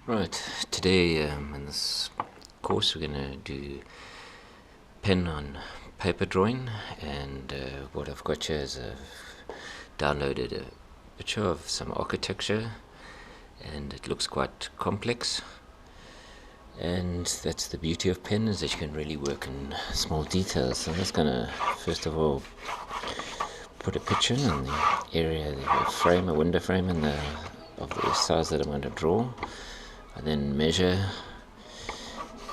Right, today in this course we're going to do pen on paper drawing, and what I've got here is I've downloaded a picture of some architecture, and it looks quite complex, and that's the beauty of pen, is that you can really work in small details. So I'm just going to first of all put a picture in the area, the frame, a window frame of the size that I'm going to draw. I then measure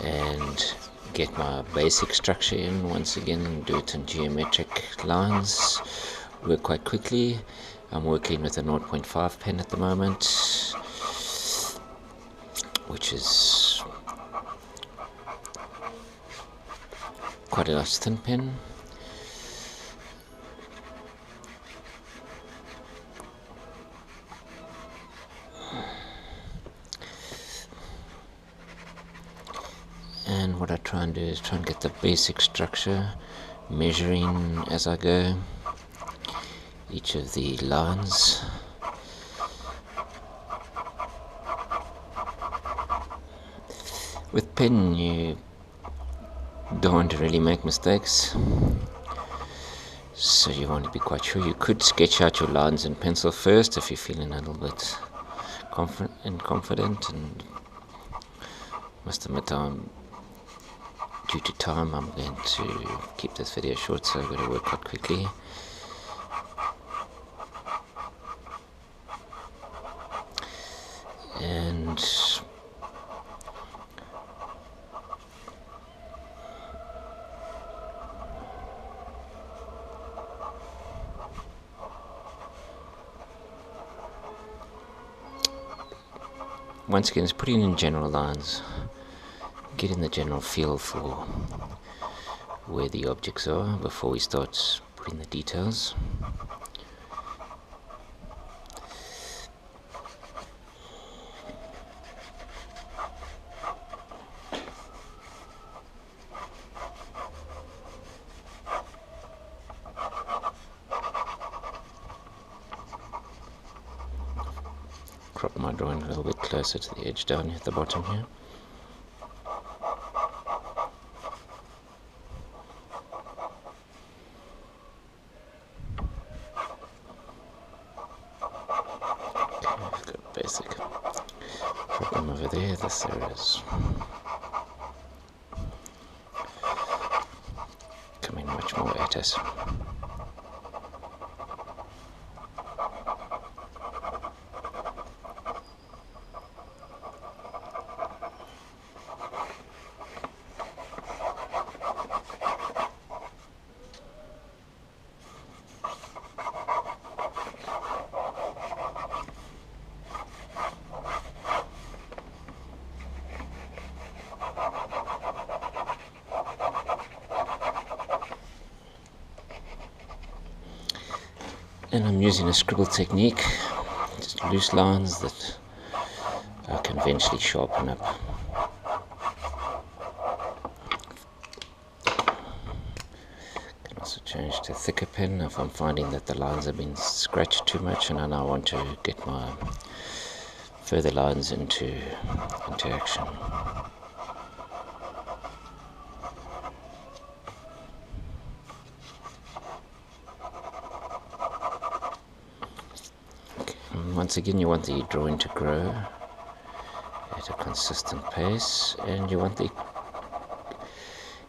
and get my basic structure in once again, do it in geometric lines, work quite quickly. I'm working with a 0.5 pen at the moment, which is quite a nice thin pen. And what I try and do is try and get the basic structure, measuring as I go each of the lines. With pen you don't want to really make mistakes, so you want to be quite sure. You could sketch out your lines in pencil first if you're feeling a little bit confident, and must admit due to time I'm going to keep this video short, so I'm going to work quite quickly. And once again, it's putting in general lines, getting the general feel for where the objects are before we start putting the details. Crop my drawing a little bit closer to the edge down at the bottom here. I've got a basic problem over there. This area is coming much more at us. And I'm using a scribble technique, just loose lines that I can eventually sharpen up. Can also change to thicker pen if I'm finding that the lines have been scratched too much and I now want to get my further lines into action. Once again, you want the drawing to grow at a consistent pace, and you want the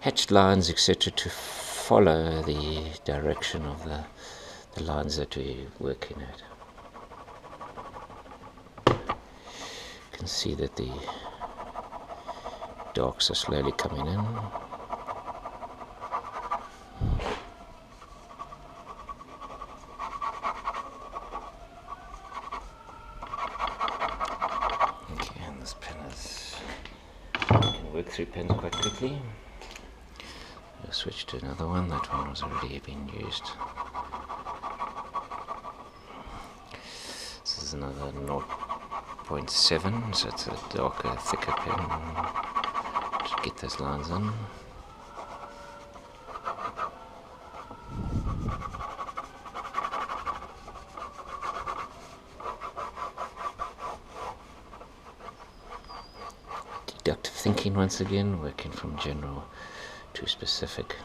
hatched lines, etc., to follow the direction of the lines that we're working at. You can see that the darks are slowly coming in. Work through pens quite quickly. I'll switch to another one. That one was already being used. This is another 0.7, so it's a darker, thicker pen to get those lines in. deductive thinking once again, working from general to specific.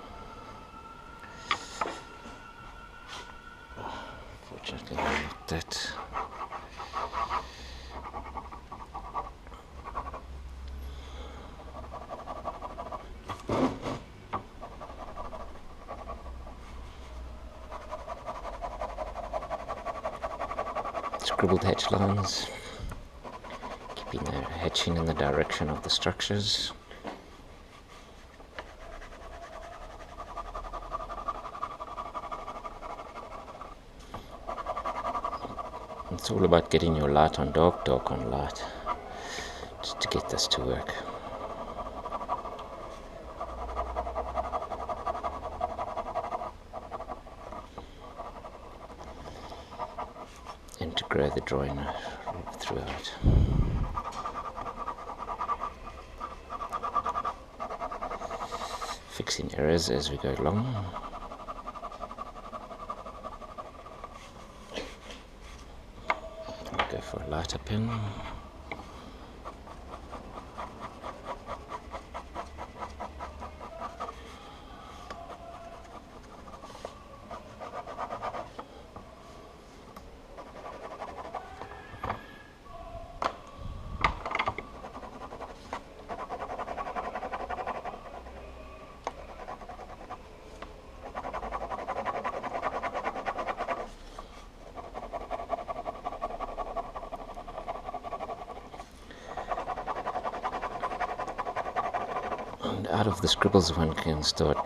Fortunately, not that. Scribbled hatch lines, keeping the hatching in the direction of the structures. It's all about getting your light on dark, dark on light, just to get this to work. And to grow the drawing throughout. Fixing errors as we go along. Go for a lighter pen. And out of the scribbles one can start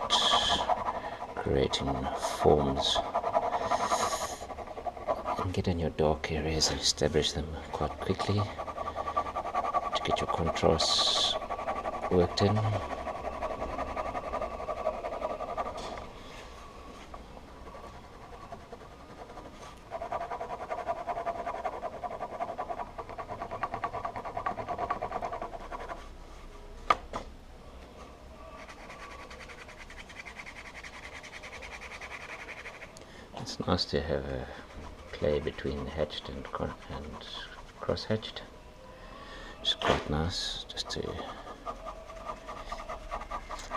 creating forms and get in your dark areas and establish them quite quickly to get your contrasts worked in. It's nice to have a play between hatched and cross-hatched. It's quite nice just to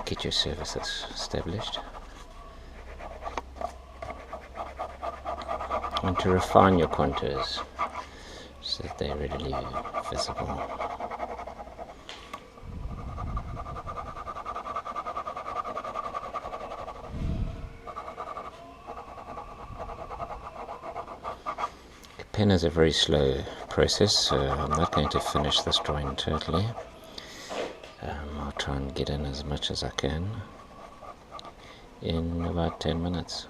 get your surfaces established and to refine your contours so that they're readily visible. Pen is a very slow process, so I'm not going to finish this drawing totally. I'll try and get in as much as I can in about 10 minutes.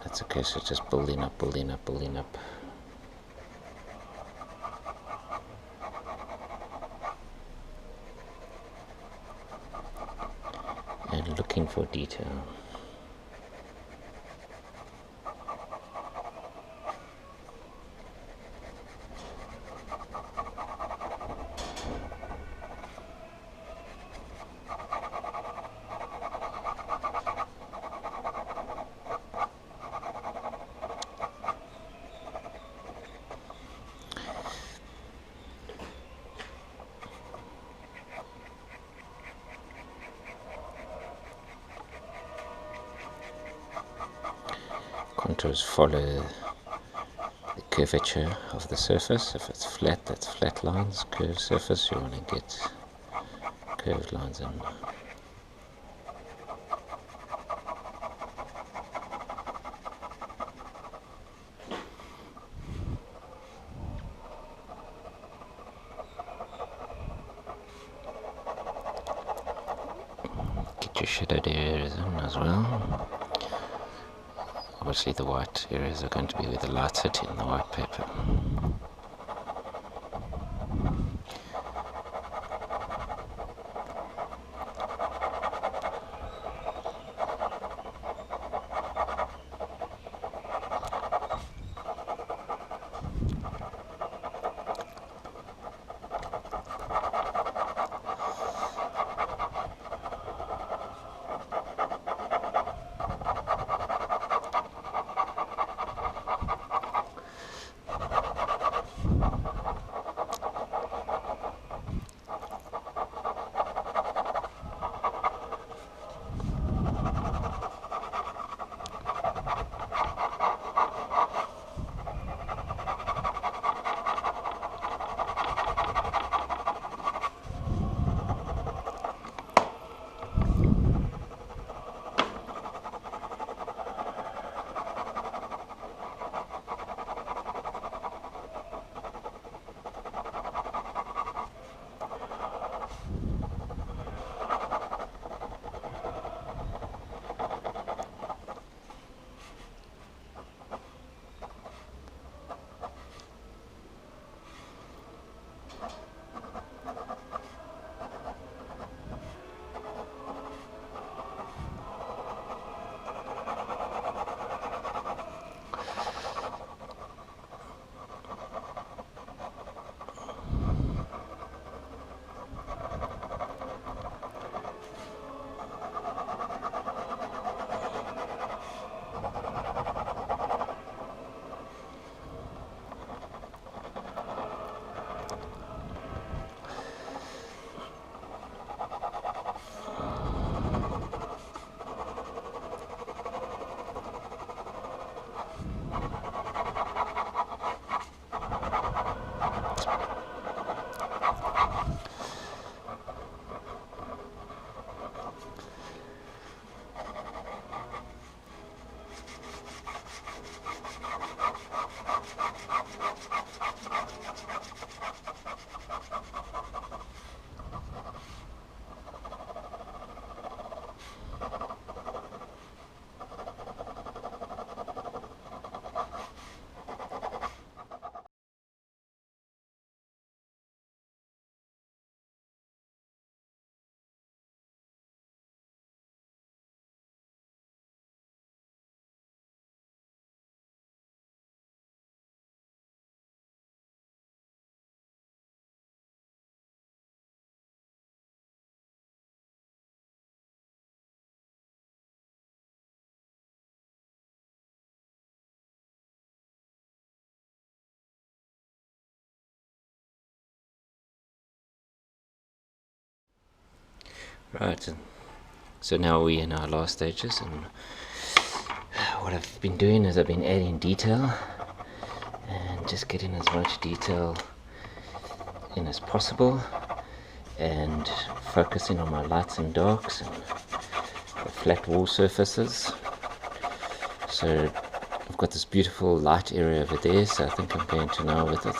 That's okay, so just building up, building up, building up. And looking for detail. Contours follow the curvature of the surface. If it's flat, that's flat lines. Curved surface, you want to get curved lines in. Get your shadowed areas in as well. Obviously the white areas are going to be where the light's hitting the white paper. Right, and so now we're in our last stages, and what I've been doing is I've been adding detail and just getting as much detail in as possible, and focusing on my lights and darks and the flat wall surfaces. So I've got this beautiful light area over there, so I think I'm going to now with it,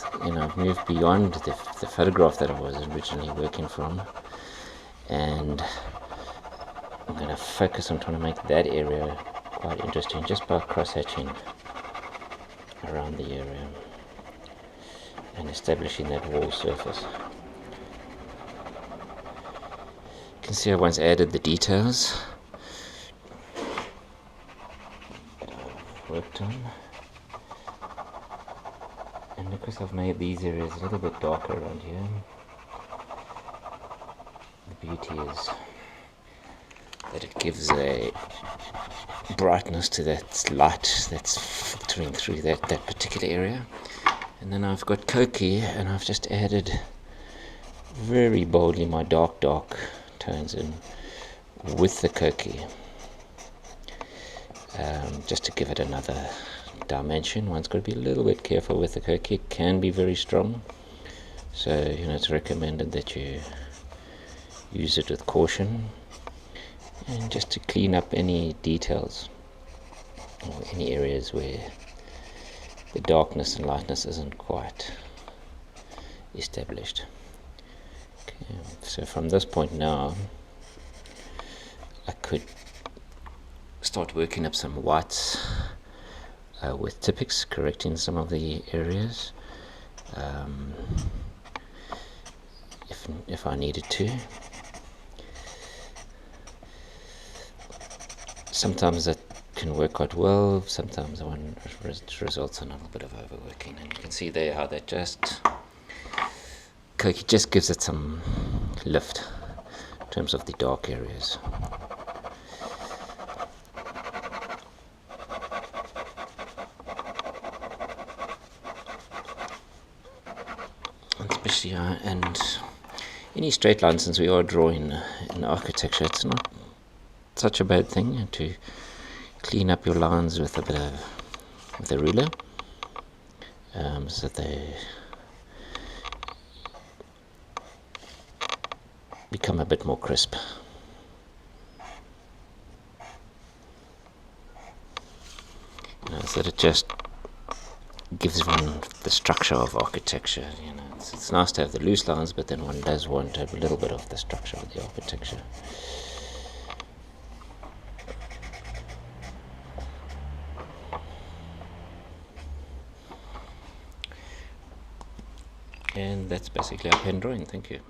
move beyond the photograph that I was originally working from, and I'm going to focus on trying to make that area quite interesting just by cross-hatching around the area and establishing that wall surface. You can see I once added the details that I've worked on, and because I've made these areas a little bit darker around here, the beauty is that it gives a brightness to that light that's filtering through that particular area. And then I've got Koki, and I've just added very boldly my dark tones in with the Koki, just to give it another dimension. One's got to be a little bit careful with the Koki. It can be very strong, so it's recommended that you use it with caution, and just to clean up any details or any areas where the darkness and lightness isn't quite established. Okay, so from this point now, I could start working up some whites with Tippex, correcting some of the areas if I needed to. Sometimes that can work quite well, sometimes one results in a little bit of overworking, and you can see there how that Koki just gives it some lift in terms of the dark areas. Especially and any straight lines, since we are drawing in architecture, it's not such a bad thing to clean up your lines with a ruler, so they become a bit more crisp. So that it just gives one the structure of architecture. It's nice to have the loose lines, but then one does want to have a little bit of the structure of the architecture. And that's basically our pen drawing. Thank you.